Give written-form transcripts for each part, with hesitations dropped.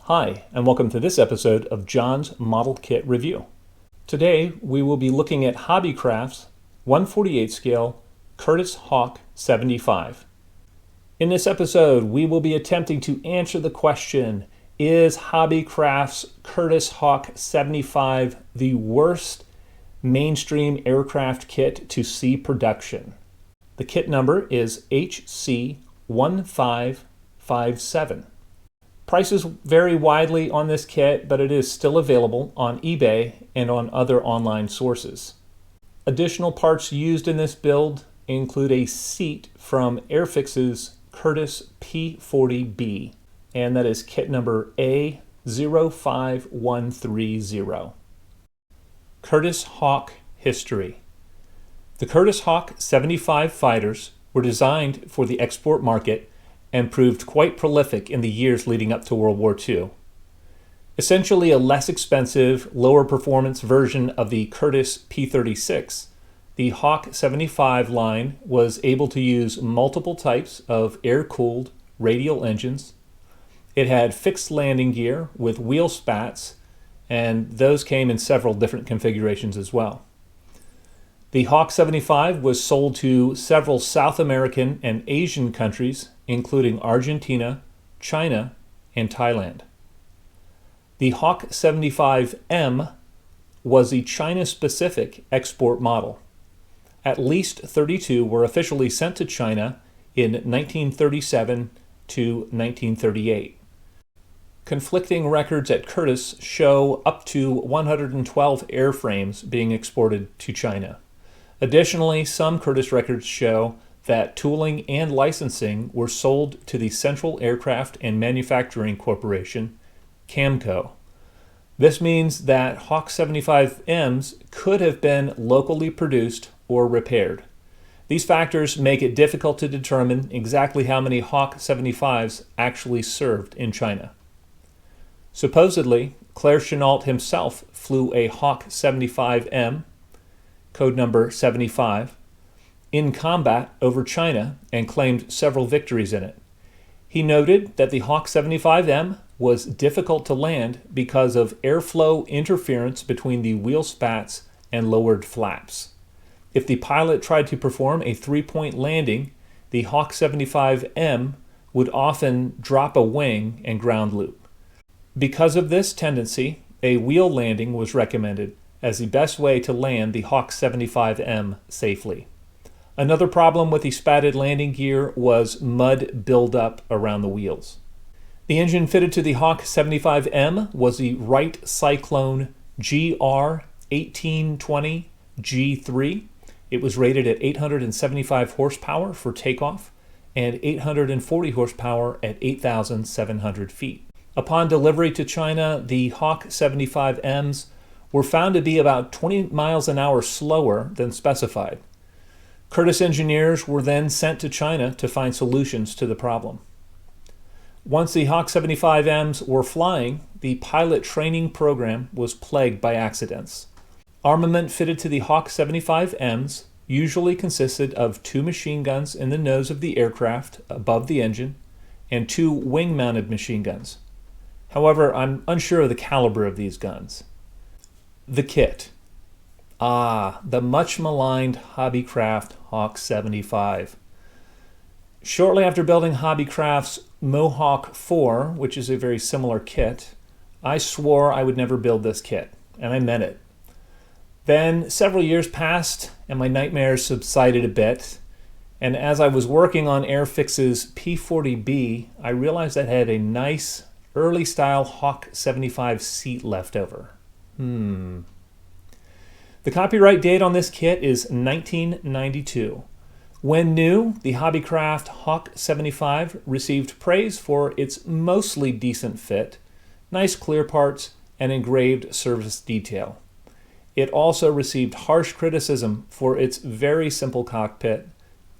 Hi, and welcome to this episode of John's Model Kit Review. Today, we will be looking at HobbyCraft's 1/48 scale Curtis Hawk 75. In this episode, we will be attempting to answer the question, is HobbyCraft's Curtis Hawk 75 the worst mainstream aircraft kit to see production? The kit number is HC1557. Prices vary widely on this kit, but it is still available on eBay and on other online sources. Additional parts used in this build include a seat from Airfix's Curtis P40B, and that is kit number A05130. Curtis Hawk history. The Curtis Hawk 75 fighters were designed for the export market and proved quite prolific in the years leading up to World War II. Essentially a less expensive, lower performance version of the Curtis P36, the Hawk 75 line was able to use multiple types of air-cooled radial engines. It had fixed landing gear with wheel spats, and those came in several different configurations as well. The Hawk 75 was sold to several South American and Asian countries, including Argentina, China, and Thailand. The Hawk 75M was a China-specific export model. At least 32 were officially sent to China in 1937 to 1938. Conflicting records at Curtis show up to 112 airframes being exported to China. Additionally, some Curtis records show that tooling and licensing were sold to the Central Aircraft and Manufacturing Corporation, CAMCO. This means that Hawk 75Ms could have been locally produced or repaired. These factors make it difficult to determine exactly how many Hawk 75s actually served in China. Supposedly, Claire Chennault himself flew a Hawk 75M, code number 75, in combat over China and claimed several victories in it. He noted that the Hawk 75M was difficult to land because of airflow interference between the wheel spats and lowered flaps. If the pilot tried to perform a three-point landing, the Hawk 75M would often drop a wing and ground loop. Because of this tendency, a wheel landing was recommended as the best way to land the Hawk 75M safely. Another problem with the spatted landing gear was mud buildup around the wheels. The engine fitted to the Hawk 75M was the Wright Cyclone GR1820 G3. It was rated at 875 horsepower for takeoff and 840 horsepower at 8,700 feet. Upon delivery to China, the Hawk 75Ms were found to be about 20 miles an hour slower than specified. Curtis engineers were then sent to China to find solutions to the problem. Once the Hawk 75Ms were flying, the pilot training program was plagued by accidents. Armament fitted to the Hawk 75Ms usually consisted of 2 machine guns in the nose of the aircraft above the engine and 2 wing-mounted machine guns. However, I'm unsure of the caliber of these guns. The kit. The much-maligned HobbyCraft Hawk 75. Shortly after building HobbyCraft's Mohawk 4, which is a very similar kit, I swore I would never build this kit, and I meant it. Then several years passed, and my nightmares subsided a bit, and as I was working on Airfix's P40B, I realized I had a nice, early-style Hawk 75 seat left over. The copyright date on this kit is 1992. When new, the HobbyCraft Hawk 75 received praise for its mostly decent fit, nice clear parts, and engraved service detail. It also received harsh criticism for its very simple cockpit,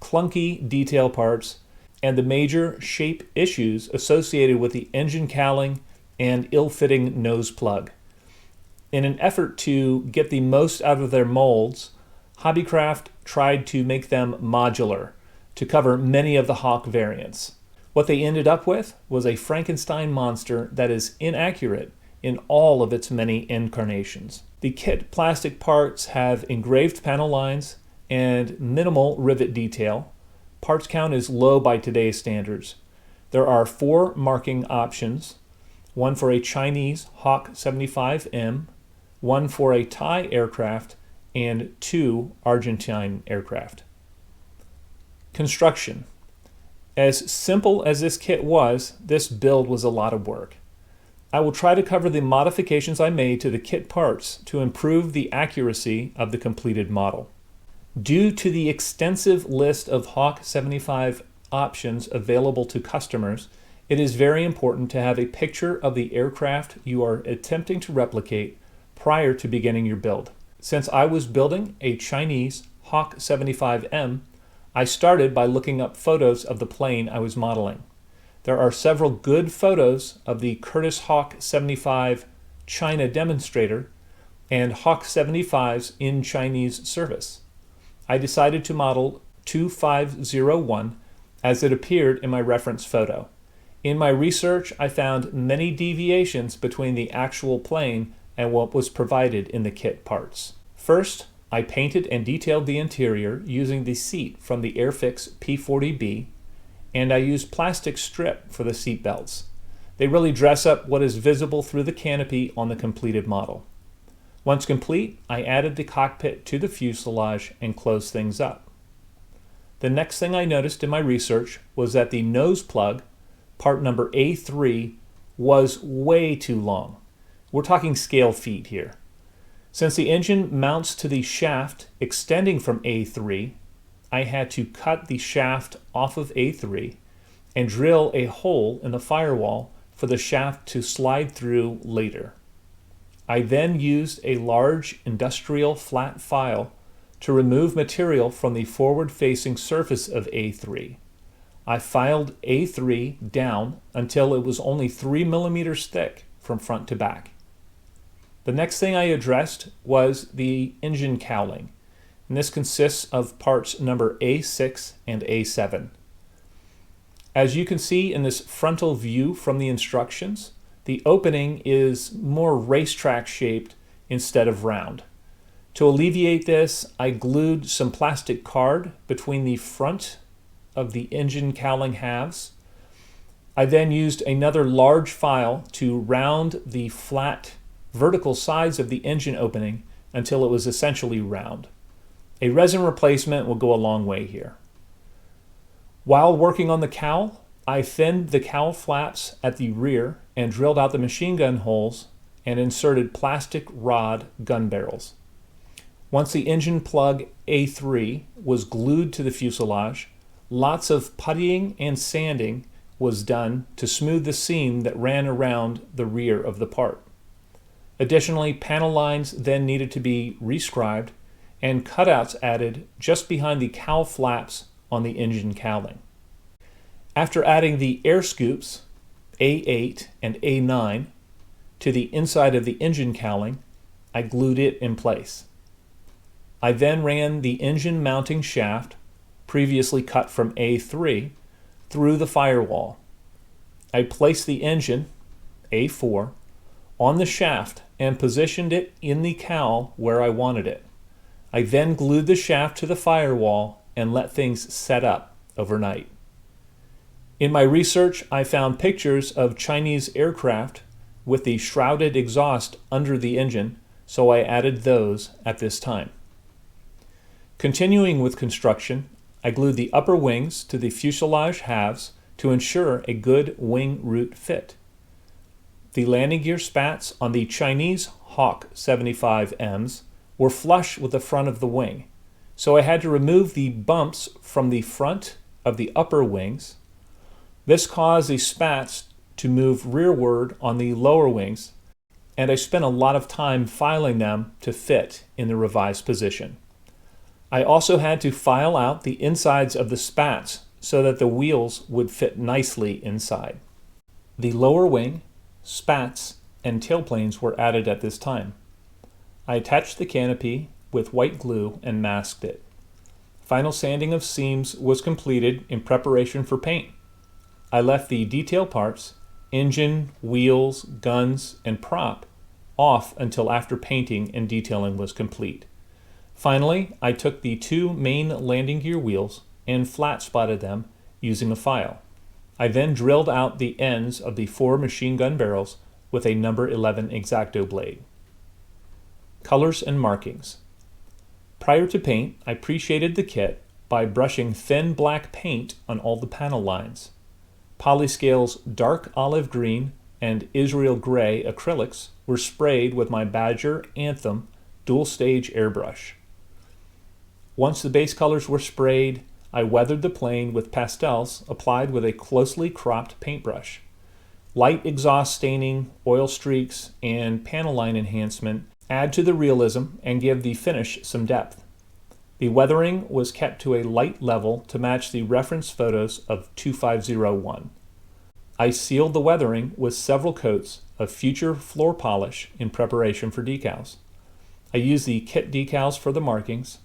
clunky detail parts, and the major shape issues associated with the engine cowling and ill-fitting nose plug. In an effort to get the most out of their molds, HobbyCraft tried to make them modular to cover many of the Hawk variants. What they ended up with was a Frankenstein monster that is inaccurate in all of its many incarnations. The kit plastic parts have engraved panel lines and minimal rivet detail. Parts count is low by today's standards. There are 4 marking options, one for a Chinese Hawk 75M, one for a Thai aircraft, and 2 Argentine aircraft. Construction. As simple as this kit was, this build was a lot of work. I will try to cover the modifications I made to the kit parts to improve the accuracy of the completed model. Due to the extensive list of Hawk 75 options available to customers, it is very important to have a picture of the aircraft you are attempting to replicate prior to beginning your build. Since I was building a Chinese Hawk 75M, I started by looking up photos of the plane I was modeling. There are several good photos of the Curtiss Hawk 75 China demonstrator and Hawk 75s in Chinese service. I decided to model 2501 as it appeared in my reference photo. In my research, I found many deviations between the actual plane and what was provided in the kit parts. First, I painted and detailed the interior using the seat from the Airfix P40B, and I used plastic strip for the seat belts. They really dress up what is visible through the canopy on the completed model. Once complete, I added the cockpit to the fuselage and closed things up. The next thing I noticed in my research was that the nose plug, part number A3, was way too long. We're talking scale feet here. Since the engine mounts to the shaft extending from A3, I had to cut the shaft off of A3 and drill a hole in the firewall for the shaft to slide through later. I then used a large industrial flat file to remove material from the forward-facing surface of A3. I filed A3 down until it was only 3 millimeters thick from front to back. The next thing I addressed was the engine cowling, and this consists of parts number A6 and A7. As you can see in this frontal view from the instructions, the opening is more racetrack shaped instead of round. To alleviate this, I glued some plastic card between the front of the engine cowling halves. I then used another large file to round the flat vertical sides of the engine opening until it was essentially round. A resin replacement will go a long way here. While working on the cowl, I thinned the cowl flaps at the rear and drilled out the machine gun holes and inserted plastic rod gun barrels. Once the engine plug A3 was glued to the fuselage, lots of puttying and sanding was done to smooth the seam that ran around the rear of the part. Additionally, panel lines then needed to be rescribed and cutouts added just behind the cowl flaps on the engine cowling. After adding the air scoops, A8 and A9, to the inside of the engine cowling, I glued it in place. I then ran the engine mounting shaft, previously cut from A3, through the firewall. I placed the engine, A4, on the shaft and positioned it in the cowl where I wanted it. I then glued the shaft to the firewall and let things set up overnight. In my research, I found pictures of Chinese aircraft with the shrouded exhaust under the engine, so I added those at this time. Continuing with construction, I glued the upper wings to the fuselage halves to ensure a good wing root fit. The landing gear spats on the Chinese Hawk 75Ms were flush with the front of the wing, so I had to remove the bumps from the front of the upper wings. This caused the spats to move rearward on the lower wings, and I spent a lot of time filing them to fit in the revised position. I also had to file out the insides of the spats so that the wheels would fit nicely inside. The lower wing, spats, and tailplanes were added at this time. I attached the canopy with white glue and masked it. Final sanding of seams was completed in preparation for paint. I left the detail parts, engine, wheels, guns, and prop, off until after painting and detailing was complete. Finally, I took the 2 main landing gear wheels and flat spotted them using a file. I then drilled out the ends of the 4 machine gun barrels with a number 11 X-Acto blade. Colors and markings. Prior to paint, I pre-shaded the kit by brushing thin black paint on all the panel lines. Polyscale's dark olive green and Israel gray acrylics were sprayed with my Badger Anthem dual-stage airbrush. Once the base colors were sprayed, I weathered the plane with pastels applied with a closely cropped paintbrush. Light exhaust staining, oil streaks, and panel line enhancement add to the realism and give the finish some depth. The weathering was kept to a light level to match the reference photos of 2501. I sealed the weathering with several coats of future floor polish in preparation for decals. I used the kit decals for the markings,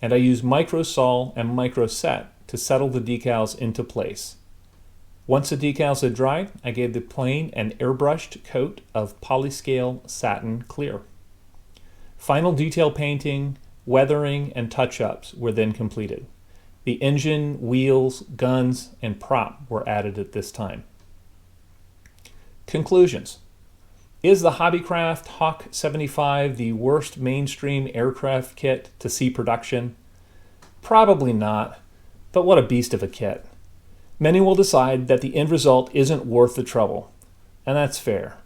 and I used microsol and microset to settle the decals into place. Once the decals had dried, I gave the plane an airbrushed coat of Polyscale Satin Clear. Final detail painting, weathering, and touch-ups were then completed. The engine, wheels, guns, and prop were added at this time. Conclusions. Is the HobbyCraft Hawk 75 the worst mainstream aircraft kit to see production? Probably not, but what a beast of a kit. Many will decide that the end result isn't worth the trouble, and that's fair.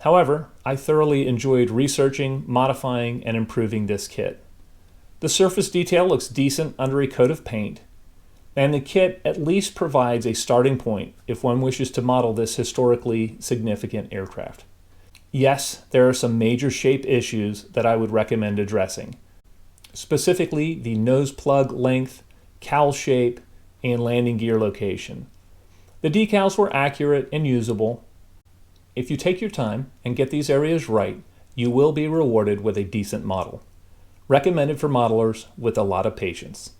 However, I thoroughly enjoyed researching, modifying, and improving this kit. The surface detail looks decent under a coat of paint, and the kit at least provides a starting point if one wishes to model this historically significant aircraft. Yes, there are some major shape issues that I would recommend addressing, specifically the nose plug length, cowl shape, and landing gear location. The decals were accurate and usable. If you take your time and get these areas right, you will be rewarded with a decent model. Recommended for modelers with a lot of patience.